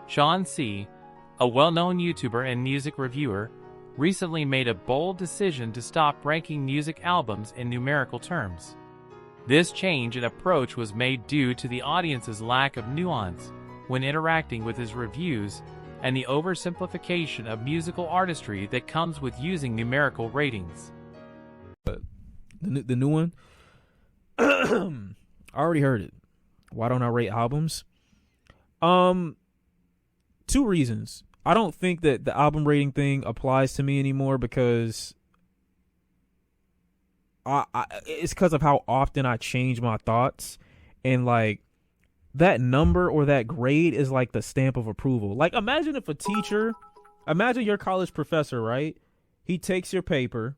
Shawn Cee, a well-known YouTuber and music reviewer, recently made a bold decision to stop ranking music albums in numerical terms. This change in approach was made due to the audience's lack of nuance when interacting with his reviews and the oversimplification of musical artistry that comes with using numerical ratings. The new one, I already heard it. Why don't I rate albums? Two reasons. I don't think that the album rating thing applies to me anymore because it's because of how often I change my thoughts, and like that number or that grade is like the stamp of approval. Like imagine your college professor, right? He takes your paper,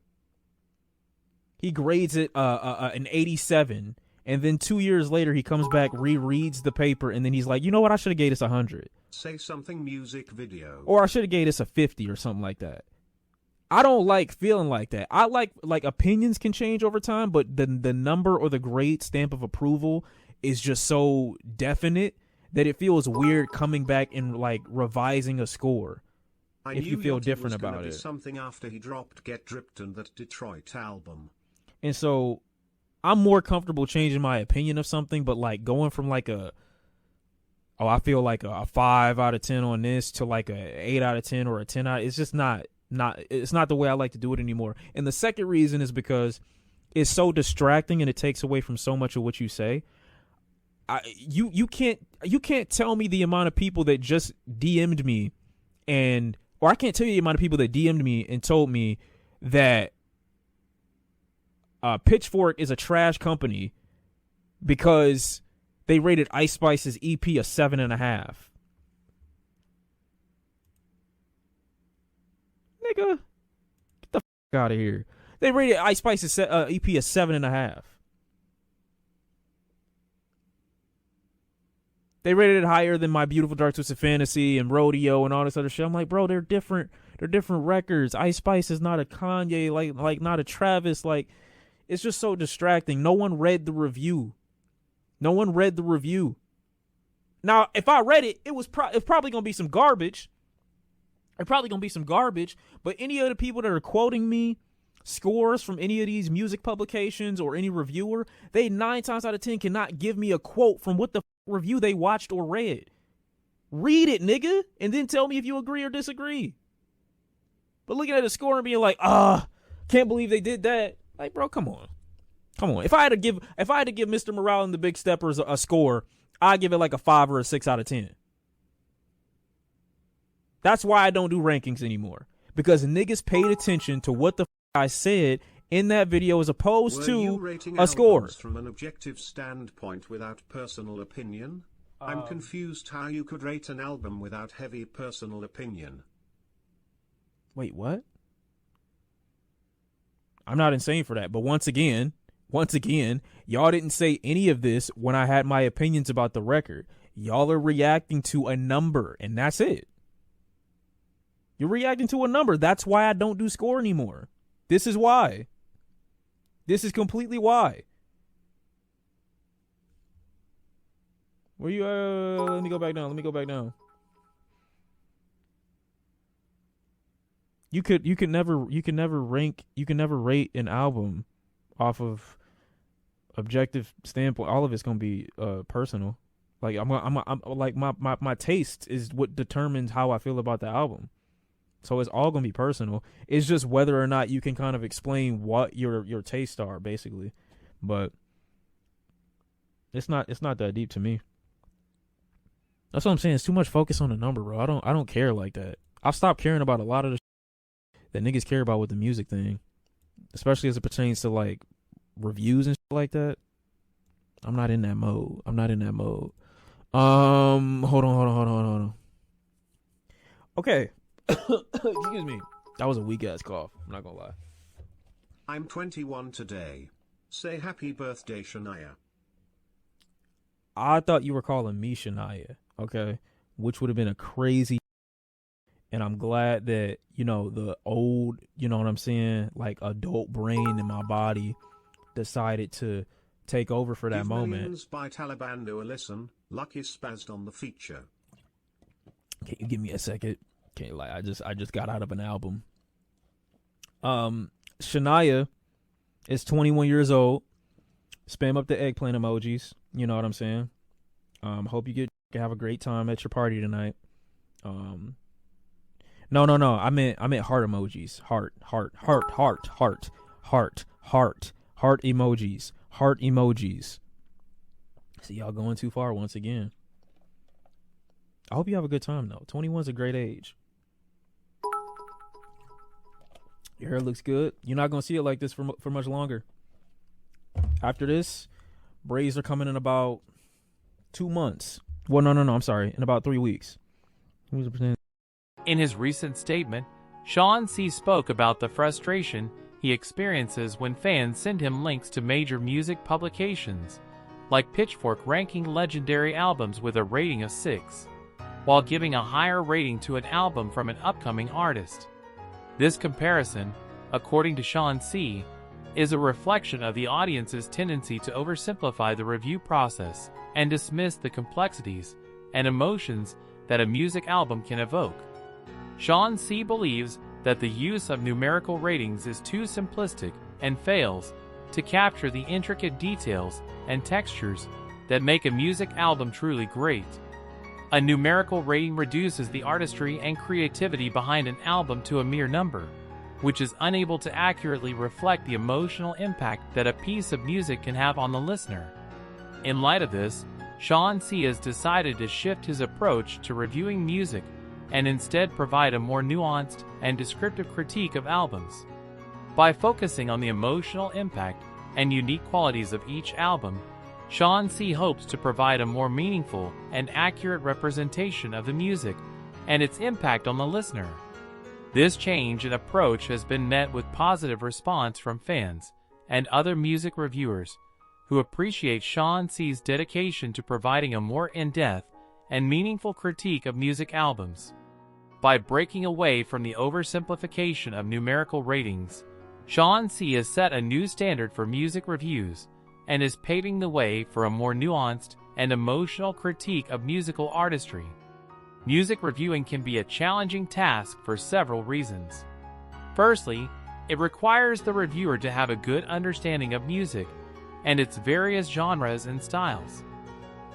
he grades it an 87, and then 2 years later he comes back, rereads the paper, and then he's like, you know what, I should have gave this 100. Say something music video. Or I should have gave this a 50 or something like that. I don't like feeling like that. I like opinions can change over time, but the number or the grade stamp of approval is just so definite that it feels weird coming back and like revising a score. If you feel different about it. Something after he dropped Get Dripped and that Detroit album. And so I'm more comfortable changing my opinion of something, but like going from like I feel like a 5 out of 10 on this to like a 8 out of 10 or a 10 out. It's just it's not the way I like to do it anymore. And the second reason is because it's so distracting and it takes away from so much of what you say. You can't tell me the amount of people that just DM'd me or I can't tell you the amount of people that DM'd me and told me that Pitchfork is a trash company because they rated Ice Spice's EP a 7.5. Nigga, get the fuck out of here. They rated Ice Spice's EP a 7.5. They rated it higher than My Beautiful Dark Twisted Fantasy and Rodeo and all this other shit. I'm like, bro, they're different. They're different records. Ice Spice is not a Kanye, like not a Travis. Like, it's just so distracting. No one read the review. Now, if I read it, it's probably gonna be some garbage. But any of the people that are quoting me scores from any of these music publications or any reviewer, they 9 times out of 10 cannot give me a quote from what the review they watched or read. Read it, nigga, and then tell me if you agree or disagree. But looking at the score and being like, can't believe they did that. Like, bro, come on. If I had to give Mr. Morale and the Big Steppers a score, I'd give it like a 5 or a 6 out of 10. That's why I don't do rankings anymore, because niggas paid attention to what the I said in that video as opposed to a score. From an objective standpoint without personal opinion? I'm confused how you could rate an album without heavy personal opinion. Wait, what? I'm not insane for that, but once again, y'all didn't say any of this when I had my opinions about the record. Y'all are reacting to a number, and that's it. You're reacting to a number. That's why I don't do score anymore. This is why. This is completely why. Where you let me go back down. You can never rate an album off of objective standpoint. All of it's gonna be personal. Like I'm like my taste is what determines how I feel about the album. So it's all gonna be personal. It's just whether or not you can kind of explain what your tastes are, basically. But it's not that deep to me. That's what I'm saying. It's too much focus on the number, bro. I don't care like that. I've stopped caring about a lot of the that niggas care about with the music thing, especially as it pertains to like reviews and shit like that. I'm not in that mode. Hold on. Okay. Excuse me. That was a weak ass cough. I'm not gonna lie. I'm 21 today. Say happy birthday, Shania. I thought you were calling me Shania. Okay. Which would have been a crazy. And I'm glad that, the old, you know what I'm saying, like adult brain in my body decided to take over for that moment. By Taliban to a listen. Lucky spazzed on the feature. Can you give me a second? Okay, like I just got out of an album. Shania is 21 years old. Spam up the eggplant emojis. You know what I'm saying? Hope you have a great time at your party tonight. No. I meant heart emojis. Heart emojis. Heart emojis. See, y'all going too far once again. I hope you have a good time though. 21's a great age. Your hair looks good. You're not gonna see it like this for much longer. After this, braids are coming in about 2 months. Well, no. I'm sorry. In about 3 weeks. In his recent statement, Shawn Cee spoke about the frustration he experiences when fans send him links to major music publications, like Pitchfork ranking legendary albums with a rating of 6, while giving a higher rating to an album from an upcoming artist. This comparison, according to Shawn Cee, is a reflection of the audience's tendency to oversimplify the review process and dismiss the complexities and emotions that a music album can evoke. Shawn Cee believes that the use of numerical ratings is too simplistic and fails to capture the intricate details and textures that make a music album truly great. A numerical rating reduces the artistry and creativity behind an album to a mere number, which is unable to accurately reflect the emotional impact that a piece of music can have on the listener. In light of this, Shawn Cee has decided to shift his approach to reviewing music and instead provide a more nuanced and descriptive critique of albums. By focusing on the emotional impact and unique qualities of each album, Shawn Cee hopes to provide a more meaningful and accurate representation of the music and its impact on the listener. This change in approach has been met with positive response from fans and other music reviewers who appreciate Shawn Cee's dedication to providing a more in-depth and meaningful critique of music albums. By breaking away from the oversimplification of numerical ratings, Shawn Cee has set a new standard for music reviews and is paving the way for a more nuanced and emotional critique of musical artistry. Music reviewing can be a challenging task for several reasons. Firstly, it requires the reviewer to have a good understanding of music and its various genres and styles.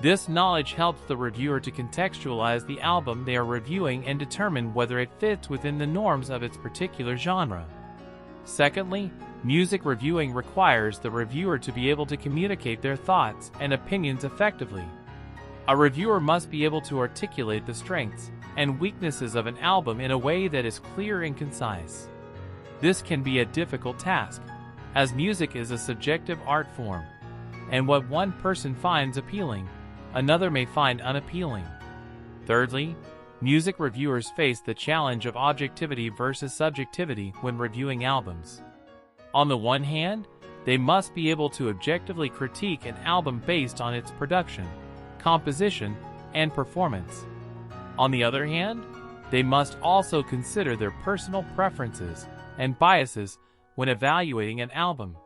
This knowledge helps the reviewer to contextualize the album they are reviewing and determine whether it fits within the norms of its particular genre. Secondly, music reviewing requires the reviewer to be able to communicate their thoughts and opinions effectively. A reviewer must be able to articulate the strengths and weaknesses of an album in a way that is clear and concise. This can be a difficult task, as music is a subjective art form, and what one person finds appealing, another may find unappealing. Thirdly, music reviewers face the challenge of objectivity versus subjectivity when reviewing albums. On the one hand, they must be able to objectively critique an album based on its production, composition, and performance. On the other hand, they must also consider their personal preferences and biases when evaluating an album.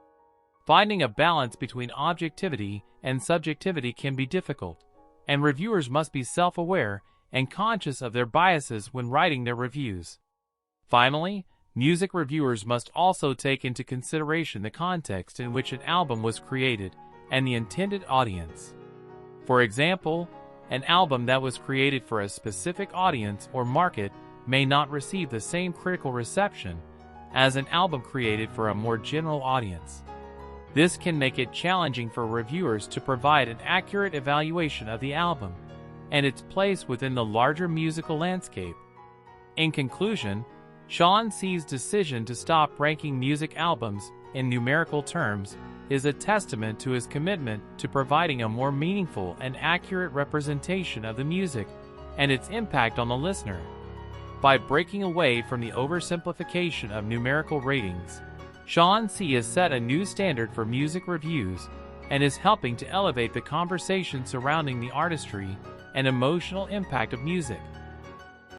Finding a balance between objectivity and subjectivity can be difficult, and reviewers must be self-aware and conscious of their biases when writing their reviews. Finally, music reviewers must also take into consideration the context in which an album was created and the intended audience. For example, an album that was created for a specific audience or market may not receive the same critical reception as an album created for a more general audience. This can make it challenging for reviewers to provide an accurate evaluation of the album and its place within the larger musical landscape. In conclusion, Shawn Cee's decision to stop ranking music albums in numerical terms is a testament to his commitment to providing a more meaningful and accurate representation of the music and its impact on the listener. By breaking away from the oversimplification of numerical ratings, Shawn Cee has set a new standard for music reviews and is helping to elevate the conversation surrounding the artistry and emotional impact of music.